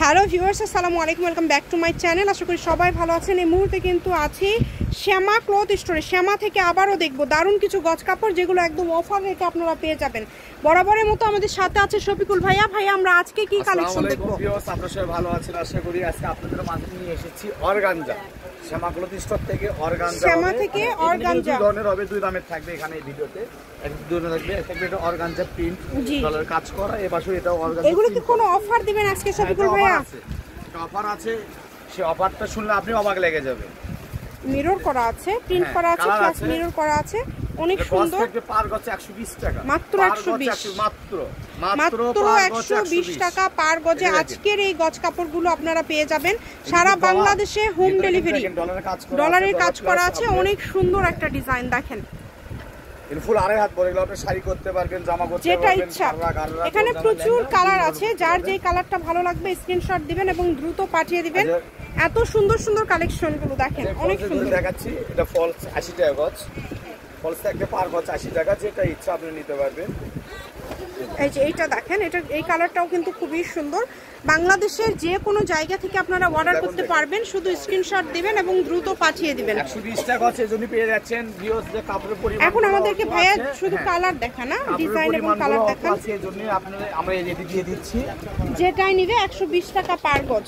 Hello viewers, আসসালামু আলাইকুম, welcome back to my channel. আশা করি সবাই ভালো আছেন। এই মুহূর্তে কিন্তু আছি শ্যামা ক্লথ স্টোরে। শ্যামা থেকে আবারও দেখবো দারুণ কিছু গজ কাপড়, যেগুলো একদম অফার রেটে আপনারা পেয়ে যাবেন। বরাবরের মতো আমাদের সাথে আছে শফিকুল ভাইয়া। ভাইয়া, আমরা আজকে কি কালেকশন দেখবো? আপনারা সবাই ভালো আছেন আশা করি। আজকে আপনাদের মাঝে নিয়ে এসেছি অর্গানজা। শ্যামা ক্লথ স্টোর থেকে অর্গানজা, শ্যামা থেকে অর্গানজা দুই ধরনের হবে, দুই দামের থাকবে এখানে এই ভিডিওতে। এক ধরনের থাকবে, একটা এটা অর্গানজা প্রিন্ট ডলার কাজ করা, এই পাশে এটা অর্গানজা। এগুলো কি কোনো অফার দিবেন আজকে শফিকুল ভাইয়া? অফার আছে, সেই অফারটা শুনলে আপনি অবাক লেগে যাবেন। মিরর করা আছে, প্রিন্ট করা আছে, প্লাস মিরর করা আছে, অনেক সুন্দর। পার গজ 120 টাকা, মাত্র 120, মাত্র 120 টাকা পার গজে আজকের এই গজ কাপড়গুলো আপনারা পেয়ে যাবেন। সারা বাংলাদেশে হোম ডেলিভারি, ডলারের কাজ করা আছে, অনেক সুন্দর একটা ডিজাইন। দেখেন ফুল আড়াই হাত পরে আপনি শাড়ি করতে পারবেন, জামা করতে যেটা পারবেন, ইচ্ছা। এখানে প্রচুর কালার আছে, যার যেই কালারটা ভালো লাগবে স্ক্রিনশট দিবেন এবং দ্রুত পাঠিয়ে দিবেন। এত সুন্দর সুন্দর কালেকশন গুলো দেখেন, অনেক সুন্দর দেখাচ্ছি। এটা ফলস 80 টাকা গজ, ফলস একটা পার গজ 80 টাকা, যেটা ইচ্ছা আপনি নিতে পারবেন। এই যে এইটা দেখেন, এটা এই কালারটাও কিন্তু খুবই সুন্দর। বাংলাদেশের যে কোনো জায়গা থেকে আপনারা অর্ডার করতে পারবেন, শুধু স্ক্রিনশট দিবেন এবং দ্রুত পাঠিয়ে দিবেন। 120 টাকা আছে, যদি পেয়ে যাচ্ছেন ভিউয়ার্স। যে কাপড়ের পরিমাণ এখন আমাদেরকে ভাইয়া শুধু কালার দেখা না, ডিজাইন এবং কালার দেখান। সেই জন্য আমরা এই রেডি দিয়ে দিচ্ছি। যেটাই নিবে 120 টাকা পার গজ।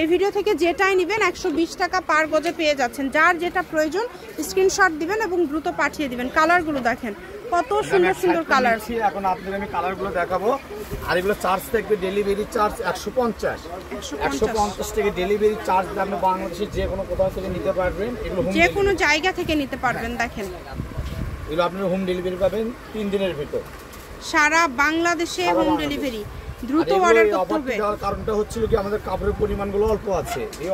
এই ভিডিও থেকে যেটাই নেবেন 120 টাকা পার গজে পেয়ে যাচ্ছেন। যার যেটা প্রয়োজন স্ক্রিনশট দিবেন এবং দ্রুত পাঠিয়ে দিবেন। কালারগুলো দেখেন কত সুন্দর সুন্দর কালার। এখন আপনাদের আমি কালারগুলো দেখাবো। আর এগুলো চার্জ থাকবে, ডেলিভারি চার্জ 150 টাকা ডেলিভারি চার্জ। আপনি বাংলাদেশের যে কোনো কোথাও থেকে নিতে পারবেন, এগুলো যে কোনো জায়গা থেকে নিতে পারবেন। দেখেন এগুলো আপনারা হোম ডেলিভারি পাবেন 3 দিনের ভিতর, সারা বাংলাদেশে হোম ডেলিভারি। দ্রুত অর্ডার করতে হবে। কারণটা হচ্ছিল কি, আমাদের কাপড়ের পরিমাণগুলো অল্প আছে। এই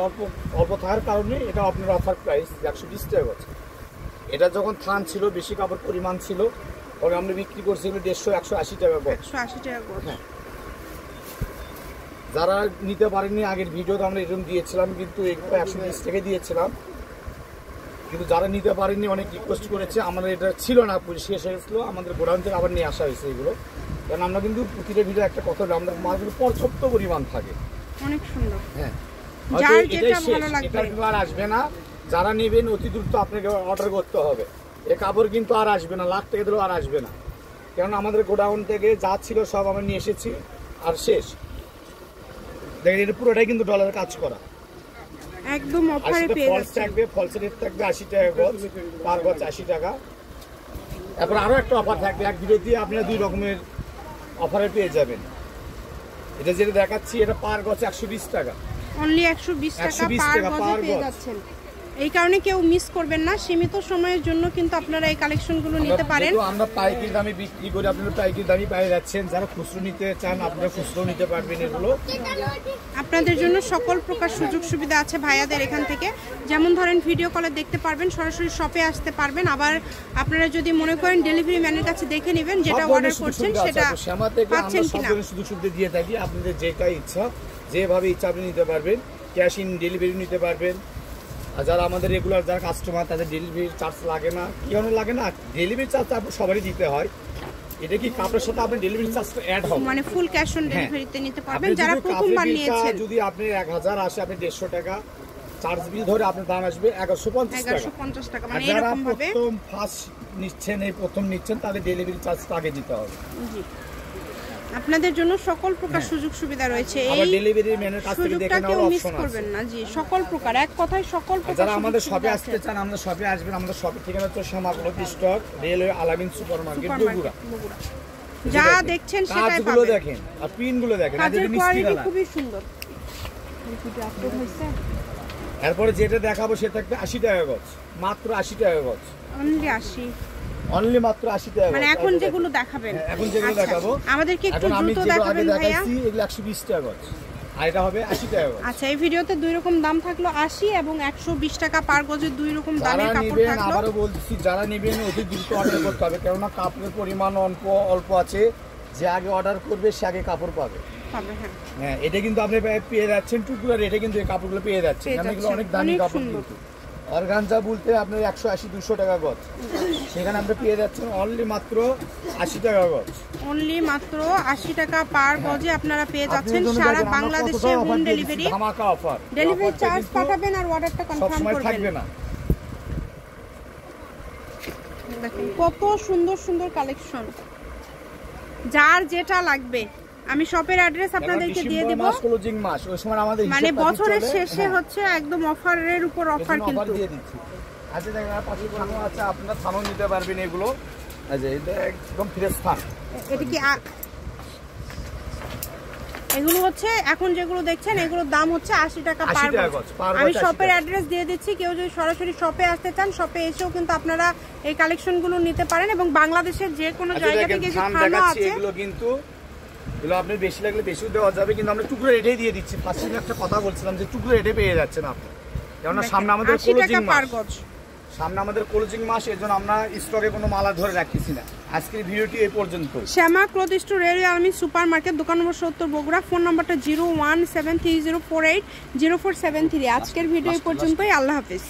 অল্প থাকার কারণে এটা আপনার অফার প্রাইস 120 টাকা আছে। এটা যখন থান ছিল, বেশি কাপড় পরিমাণ ছিল, তখন আমরা বিক্রি করছি 150-180 টাকা গজ। 180 টাকা গজ। যারা নিতে পারেননি, আগের ভিডিওতে আমরা এরকম দিয়েছিলাম, কিন্তু এগুলো 120 টাকা দিয়েছিলাম। কিন্তু যারা নিতে পারেননি অনেক রিকোয়েস্ট করেছে, আমাদের এটা ছিল না, শেষ হয়ে গেছিলো। আমাদের গোডাউন থেকে আবার নিয়ে আসা হয়েছে এগুলো। কারণ আমরা কিন্তু প্রতিটা ভিডিও একটা কথা, আমাদের মালগুলো পর্যাপ্ত পরিমাণ থাকে, অনেক সুন্দর। হ্যাঁ, যার যেটা ভালো লাগবে এটা আর আসবে না। যারা নেবেন অতি দ্রুত আপনাকে অর্ডার করতে হবে। এই কাপড় কিন্তু আর আসবে না, লাখ টাকা দিলেও আর আসবে না। কারণ আমাদের গোডাউন থেকে যা ছিল সব আমরা নিয়ে এসেছি, আর শেষ। দেখেন এটা পুরোটাই কিন্তু ডলারের কাজ করা, একদম অফারে পেয়ে যাচ্ছেন। থাকবে ফলসের রেট থাকবে 80 টাকা গজ, পার গজ 80 টাকা। তারপর আরো একটা অফার থাকবে, এক ভিডিও দিয়ে আপনারা 2 রকমের অফারে পেয়ে যাবেন। এটা যেটা দেখাচ্ছি, এটা পার গজ 120 টাকা, অনলি 120 টাকা পার গজে পেয়ে যাচ্ছেন। এই কারণে কেউ মিস করবেন না, সীমিত সময়ের জন্য কিন্তু আপনারা এই কালেকশনগুলো নিতে পারেন। আমরা পাইকারি দামে বিক্রি করি, আপনারা পাইকারি দামে পেয়ে যাচ্ছেন। যারা খুচরো নিতে চান, আপনারা খুচরো নিতে পারবেন। এগুলো আপনাদের জন্য সকল প্রকার সুযোগ সুবিধা আছে ভাইয়াদের এখান থেকে। যেমন ধরেন ভিডিও কলে দেখতে পারবেন, সরাসরি শপে আসতে পারবেন। আবার আপনারা যদি মনে করেন ডেলিভারি ম্যানের কাছে দেখে নেবেন, যেটা অর্ডার করছেন সেটা পাচ্ছেন কিনা। সুযোগ সুবিধা দিয়ে থাকি, আপনাদের যেটা ইচ্ছা, যেভাবে ইচ্ছা আপনি নিতে পারবেন। ক্যাশ ইন ডেলিভারি নিতে পারবেন। আর যারা আমাদের রেগুলার যারা কাস্টমার, তাদের ডেলিভারি চার্জ লাগে না। কি কারণে লাগে না? ডেলিভারি চার্জ আপনার সবারই দিতে হয়। এটা কি কাপড়ের সাথে আপনার ডেলিভারি চার্জটা অ্যাড হবে, মানে ফুল ক্যাশ অন ডেলিভারিতে নিতে পারবেন। যারা প্রথমবার নিয়েছেন, যদি আপনি 1000 আসে, আপনি 150 টাকা চার্জ বিল ধরে আপনার দাম আসবে 1150 টাকা। মানে এরকম ভাবে প্রথম ফার্স্ট নিচ্ছেন, এই প্রথম নিচ্ছেন, তাদের ডেলিভারি চার্জটা আগে দিতে হবে। জি, আপনাদের জন্য সকল প্রকার সুযোগ সুবিধা রয়েছে। এই ডেলিভারি ম্যানের কাছ থেকে দেখে নেওয়ার অপশন আছে। করবেন না। জি, সকল প্রকার, এক কথায় সকল প্রকার। যারা আমাদের শপে আসতে চান, আমাদের শপে আসবেন। আমাদের শপের ঠিকানা হচ্ছে শ্যামা ক্লথ স্টোর, রেলওয়ে আলামিন সুপারমার্কেট, বগুড়া। যা দেখছেন সেটাই পাবেন। কাজগুলো দেখেন আর পিনগুলো দেখেন, কাজের কোয়ালিটি খুবই সুন্দর। ভিডিও আপলোড হয়েছে। এরপরে যেটা দেখাবো সেটা থাকবে 80 টাকা গজ, মাত্র 80 টাকা গজ, অনলি 80, অনলি মাত্র 80 টাকা। মানে এখন যেগুলো দেখাবেন, এখন যেগুলো দেখাবো, আমাদেরকে একটু দ্রুত দেখাবেন ভাইয়া। এগুলো 120 টাকা গজ, আর এটা হবে 80 টাকা গজ। আচ্ছা, এই ভিডিওতে 2 রকম দাম থাকলো, 80 এবং 120 টাকা পার গজে 2 রকম দামের কাপড় থাকলো। আবারো বলছি, যারা নেবেন অতি দ্রুত অর্ডার করতে হবে, কারণ কাপড়ের পরিমাণ অল্প আছে। যে আগে অর্ডার করবে সে আগে কাপড় পাবে। হ্যাঁ, এটা কিন্তু আপনি পেয়ে যাচ্ছেন টুকরা রেটে, কিন্তু এই কাপড়গুলো পেয়ে যাচ্ছেন। এগুলো অনেক দামি কাপড়, কিন্তু অর্গানজা বলতে আপনার 180-200 টাকা গজ, সেখানে আপনি পেয়ে যাচ্ছেন অনলি মাত্র 80 টাকা গজ। অনলি মাত্র 80 টাকা পার গজে আপনারা পেয়ে যাচ্ছেন সারা বাংলাদেশে হোম ডেলিভারি। ধামাকা অফার, ডেলিভারি চার্জ পাঠাবেন আর অর্ডারটা কনফার্ম করবেন, থাকবে না। দেখেন কত সুন্দর সুন্দর কালেকশন, যার যেটা লাগবে। আমি শপের অ্যাড্রেস আপনাদেরকে দিয়ে দেব। ক্লোজিং মাস, ওই সময় আমাদের মানে বছরের শেষে হচ্ছে একদম অফারের উপর অফার কিন্তু দিয়ে দিচ্ছি। আচ্ছা দেখেন পাশে কোনো আছে, আপনারা থানও নিতে পারবেন এগুলো। আচ্ছা এটা একদম ফ্রেশ থান। এটা কি এগুলো হচ্ছে এখন যেগুলো দেখছেন এগুলোর দাম হচ্ছে 80 টাকা পার গজ। আমি শপের অ্যাড্রেস দিয়ে দিচ্ছি, কেউ যদি সরাসরি শপে আসতে চান শপে এসেও কিন্তু আপনারা এই কালেকশনগুলো নিতে পারেন এবং বাংলাদেশের যে কোনো জায়গা থেকে যে থানা আছে এগুলো কিন্তু এগুলো আপনি বেশি লাগলে বেশিও দেওয়া যাবে, কিন্তু আমরা টুকরো রেটেই দিয়ে দিচ্ছি। ফার্স্টে একটা কথা বলছিলাম যে টুকরো রেটে পেয়ে যাচ্ছেন আপনি, কেননা সামনে আমাদের 80 টাকা পার গজ, সামনে আমাদের ক্লোজিং মাস, এর জন্য আমরা স্টকে কোনো মালা ধরে রাখতেছি না। আজকের ভিডিওটি এই পর্যন্ত। Shyama cloth store, railway army super market, দোকান নম্বর 70 বগুড়া, ফোন নাম্বারটা 01730480473। আজকের ভিডিও এই পর্যন্তই। আল্লাহ হাফেজ।